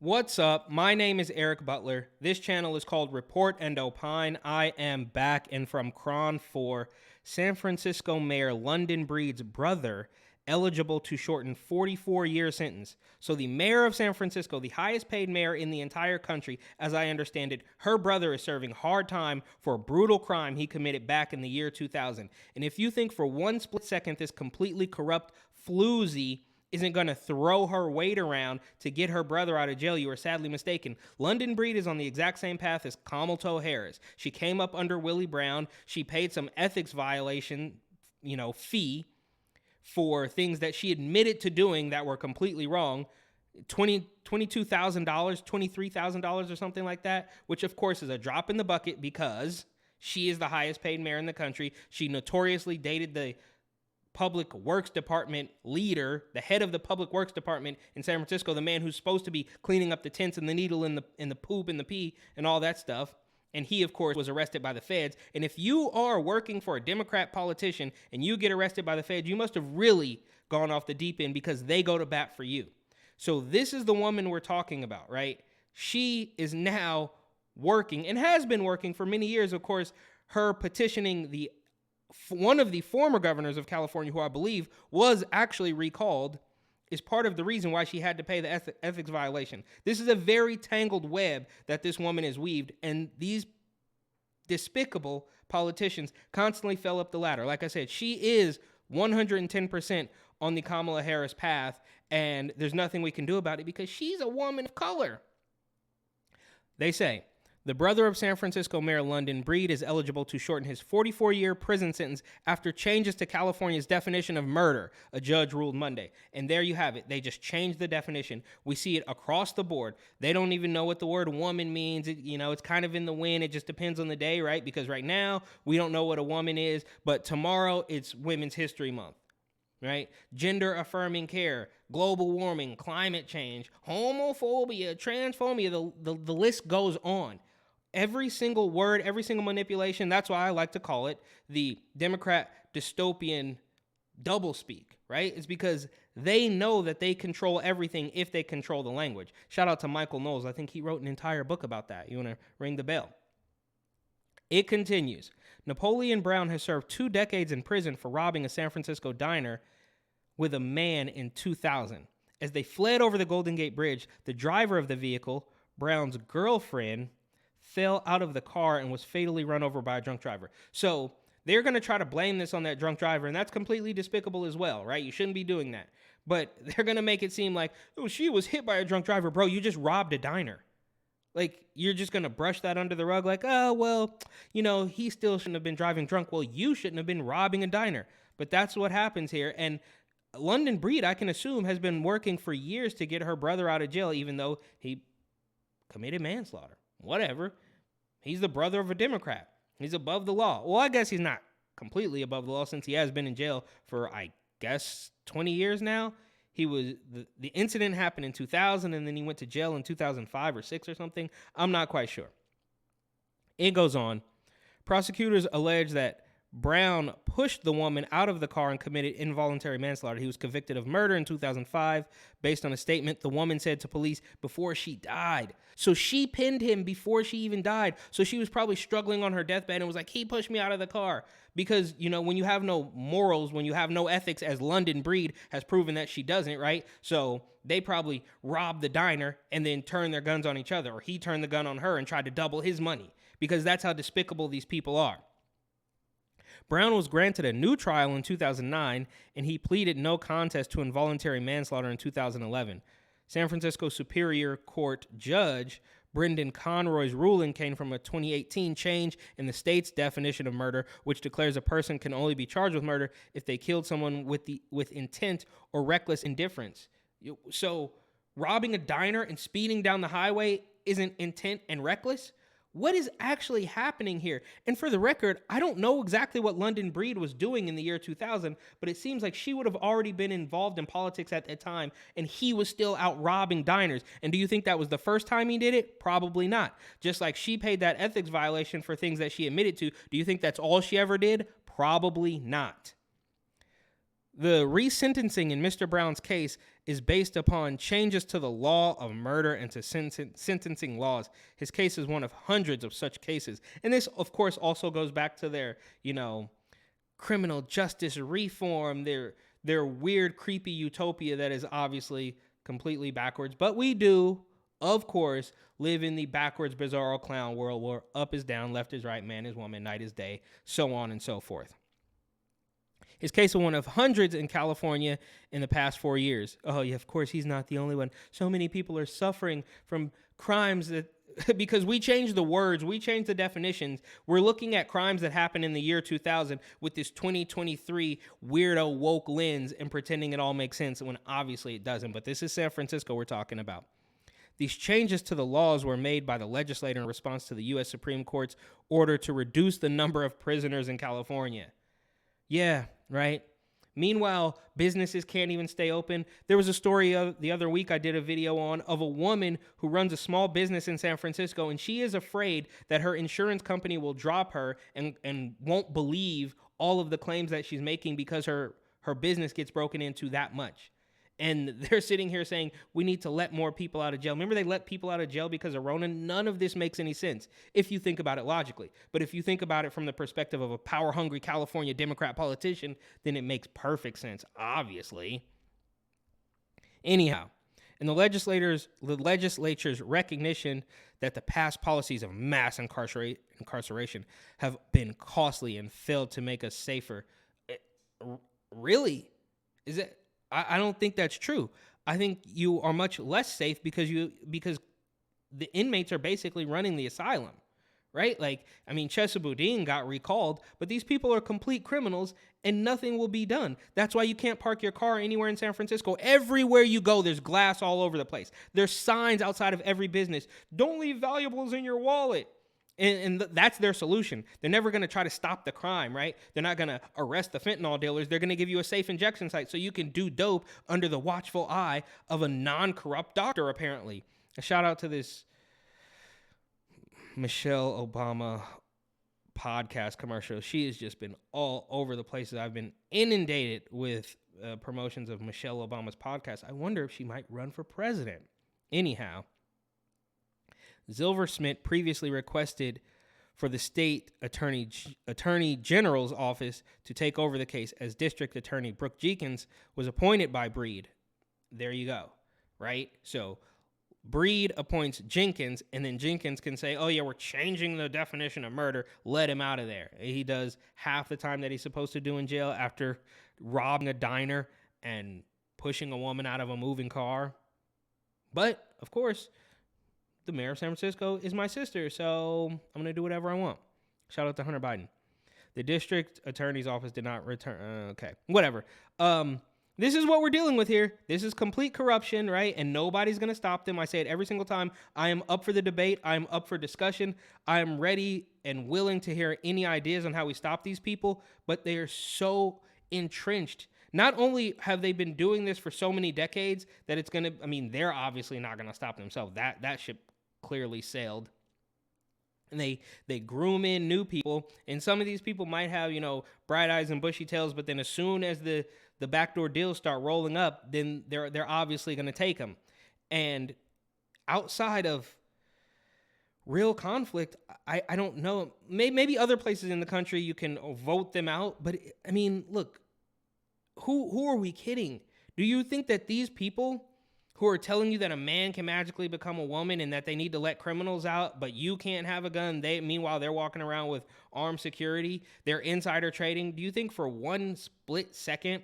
What's up? My name is Eric Butler. This channel is called Report and Opine. I am back and from Cron 4. San Francisco Mayor London Breed's brother eligible to shorten 44-year sentence. So the mayor of San Francisco, the highest paid mayor in the entire country, as I understand it, her brother is serving hard time for a brutal crime he committed back in the year 2000. And if you think for one split second this completely corrupt floozy isn't going to throw her weight around to get her brother out of jail, you are sadly mistaken. London Breed is on the exact same path as Kamala Harris. She came up under Willie Brown. She paid some ethics violation, fee for things that she admitted to doing that were completely wrong. $22,000, $23,000 or something like that, which of course is a drop in the bucket because she is the highest paid mayor in the country. She notoriously dated the Public Works Department leader, the head of the Public Works Department in San Francisco, the man who's supposed to be cleaning up the tents and the needle and the poop and the pee and all that stuff. And he, of course, was arrested by the feds. And if you are working for a Democrat politician and you get arrested by the feds, you must have really gone off the deep end because they go to bat for you. So this is the woman we're talking about, right? She is now working and has been working for many years. Of course, her petitioning one of the former governors of California, who I believe was actually recalled, is part of the reason why she had to pay the ethics violation. This is a very tangled web that this woman has weaved, and these despicable politicians constantly fell up the ladder. Like I said, she is 110% on the Kamala Harris path, and there's nothing we can do about it because she's a woman of color. They say, the brother of San Francisco Mayor London Breed is eligible to shorten his 44-year prison sentence after changes to California's definition of murder, a judge ruled Monday. And there you have it. They just changed the definition. We see it across the board. They don't even know what the word woman means. It's kind of in the wind. It just depends on the day, right? Because right now, we don't know what a woman is, but tomorrow, it's Women's History Month. Right? Gender affirming care, global warming, climate change, homophobia, transphobia, the list goes on. Every single word, every single manipulation, that's why I like to call it the Democrat dystopian doublespeak, right? It's because they know that they control everything if they control the language. Shout out to Michael Knowles. I think he wrote an entire book about that. You want to ring the bell? It continues. Napoleon Brown has served 2 decades in prison for robbing a San Francisco diner with a man in 2000. As they fled over the Golden Gate Bridge, the driver of the vehicle, Brown's girlfriend, fell out of the car and was fatally run over by a drunk driver. So they're going to try to blame this on that drunk driver, and that's completely despicable as well, right? You shouldn't be doing that. But they're going to make it seem like, oh, she was hit by a drunk driver. Bro, you just robbed a diner. Like, you're just going to brush that under the rug like, oh, well, he still shouldn't have been driving drunk. Well, you shouldn't have been robbing a diner. But that's what happens here. And London Breed, I can assume, has been working for years to get her brother out of jail, even though he committed manslaughter. Whatever. He's the brother of a Democrat. He's above the law. Well, I guess he's not completely above the law since he has been in jail for, I guess, 20 years now. He was the incident happened in 2000, and then he went to jail in 2005 or 6 or something. I'm not quite sure. It goes on. Prosecutors allege that Brown pushed the woman out of the car and committed involuntary manslaughter. He was convicted of murder in 2005 based on a statement the woman said to police before she died. So she pinned him before she even died. So she was probably struggling on her deathbed and was like, he pushed me out of the car. Because, when you have no morals, when you have no ethics, as London Breed has proven that she doesn't, right? So they probably robbed the diner and then turned their guns on each other, or he turned the gun on her and tried to double his money, because that's how despicable these people are. Brown was granted a new trial in 2009, and he pleaded no contest to involuntary manslaughter in 2011. San Francisco Superior Court Judge Brendan Conroy's ruling came from a 2018 change in the state's definition of murder, which declares a person can only be charged with murder if they killed someone with intent or reckless indifference. So robbing a diner and speeding down the highway isn't intent and reckless? What is actually happening here? And for the record, I don't know exactly what London Breed was doing in the year 2000, but it seems like she would have already been involved in politics at that time, and he was still out robbing diners. And do you think that was the first time he did it? Probably not. Just like she paid that ethics violation for things that she admitted to, do you think that's all she ever did? Probably not. The resentencing in Mr. Brown's case is based upon changes to the law of murder and to sentencing laws. His case is one of hundreds of such cases. And this, of course, also goes back to their, criminal justice reform, their weird, creepy utopia that is obviously completely backwards. But we do, of course, live in the backwards, bizarro clown world where up is down, left is right, man is woman, night is day, so on and so forth. His case is one of hundreds in California in the past 4 years. Oh, yeah, of course, he's not the only one. So many people are suffering from crimes that, because we changed the words, we changed the definitions. We're looking at crimes that happened in the year 2000 with this 2023 weirdo woke lens and pretending it all makes sense when obviously it doesn't. But this is San Francisco we're talking about. These changes to the laws were made by the legislature in response to the U.S. Supreme Court's order to reduce the number of prisoners in California. Yeah, right? Meanwhile, businesses can't even stay open. There was a story the other week I did a video on of a woman who runs a small business in San Francisco, and she is afraid that her insurance company will drop her and won't believe all of the claims that she's making because her business gets broken into that much. And they're sitting here saying, we need to let more people out of jail. Remember, they let people out of jail because of Rona? None of this makes any sense if you think about it logically. But if you think about it from the perspective of a power-hungry California Democrat politician, then it makes perfect sense, obviously. Anyhow, and the legislature's recognition that the past policies of mass incarceration have been costly and failed to make us safer. Really? Is it? I don't think that's true. I think you are much less safe because the inmates are basically running the asylum, right? Chesa Boudin got recalled, but these people are complete criminals and nothing will be done. That's why you can't park your car anywhere in San Francisco. Everywhere you go, there's glass all over the place. There's signs outside of every business. Don't leave valuables in your wallet. And that's their solution. They're never going to try to stop the crime, right? They're not going to arrest the fentanyl dealers. They're going to give you a safe injection site so you can do dope under the watchful eye of a non-corrupt doctor, apparently. A shout out to this Michelle Obama podcast commercial. She has just been all over the places. I've been inundated with promotions of Michelle Obama's podcast. I wonder if she might run for president. Anyhow, Zilversmith previously requested for the state attorney general's office to take over the case as district attorney Brooke Jenkins was appointed by Breed. There you go, right? So Breed appoints Jenkins, and then Jenkins can say, oh yeah, we're changing the definition of murder. Let him out of there. He does half the time that he's supposed to do in jail after robbing a diner and pushing a woman out of a moving car. But, of course, the mayor of San Francisco is my sister, so I'm going to do whatever I want. Shout out to Hunter Biden. The district attorney's office did not return. Okay, whatever. This is what we're dealing with here. This is complete corruption, right? And nobody's going to stop them. I say it every single time. I am up for the debate. I am up for discussion. I am ready and willing to hear any ideas on how we stop these people, but they are so entrenched. Not only have they been doing this for so many decades that it's going to, they're obviously not going to stop themselves. That ship clearly sailed. And they groom in new people. And some of these people might have, bright eyes and bushy tails, but then as soon as the backdoor deals start rolling up, then they're obviously going to take them. And outside of real conflict, I don't know. Maybe other places in the country you can vote them out. But, look, who are we kidding? Do you think that these people who are telling you that a man can magically become a woman and that they need to let criminals out, but you can't have a gun, meanwhile they're walking around with armed security, they're insider trading, do you think for one split second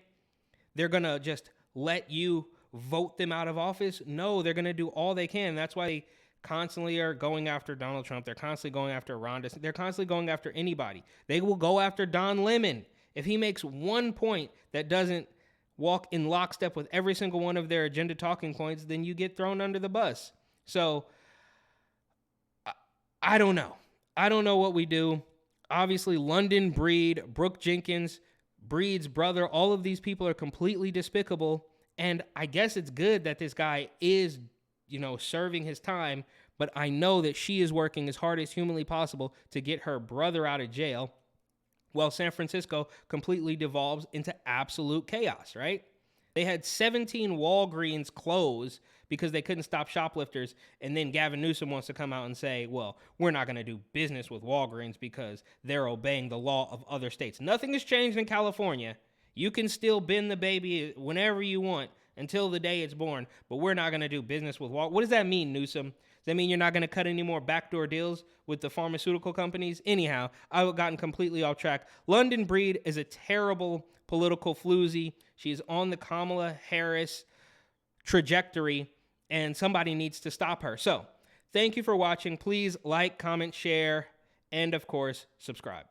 they're going to just let you vote them out of office? No, they're going to do all they can. That's why they constantly are going after Donald Trump. They're constantly going after Ron DeSantis. They're constantly going after anybody. They will go after Don Lemon. If he makes one point that doesn't walk in lockstep with every single one of their agenda talking points, then you get thrown under the bus. So I don't know. I don't know what we do. Obviously, London Breed, Brooke Jenkins, Breed's brother, all of these people are completely despicable. And I guess it's good that this guy is, serving his time. But I know that she is working as hard as humanly possible to get her brother out of jail. Well, San Francisco completely devolves into absolute chaos, right? They had 17 Walgreens close because they couldn't stop shoplifters. And then Gavin Newsom wants to come out and say, well, we're not going to do business with Walgreens because they're obeying the law of other states. Nothing has changed in California. You can still bend the baby whenever you want until the day it's born, but we're not going to do business with Walgreens. What does that mean, Newsom? Does that mean you're not going to cut any more backdoor deals with the pharmaceutical companies? Anyhow, I've gotten completely off track. London Breed is a terrible political floozy. She's on the Kamala Harris trajectory, and somebody needs to stop her. So, thank you for watching. Please like, comment, share, and of course, subscribe.